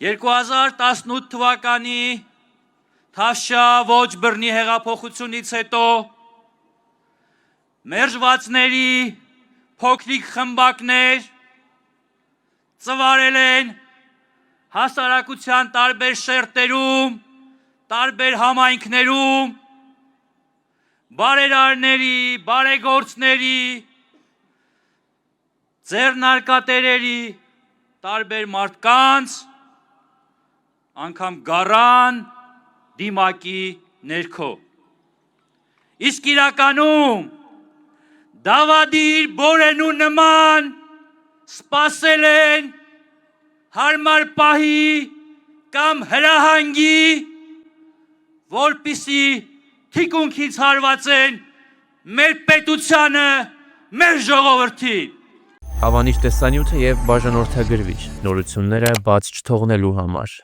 2018 թվականի Թավշյա ոչ բռնի հեղափոխությունից հետո մերժվածների փոքրիկ խմբակներ ծվարել են հասարակության տարբեր շերտերում, տարբեր համայնքներում, բարերարների, բարեգործների, ձեռնարկատերերի, տարբեր մարդկանց, անգամ գառան դիմակի ներքո։ Իսկ իրականում դավադիր բորենու նման սպասել են հարմար պահի կամ հրահանգի, որպիսի թիկունքից հարվածեն մեր պետությանը, մեր ժողովրդին։ Հավանիչ տեսանյութը եւ բաժանորդագրվիչ նորությունները բաց չթողնելու համար։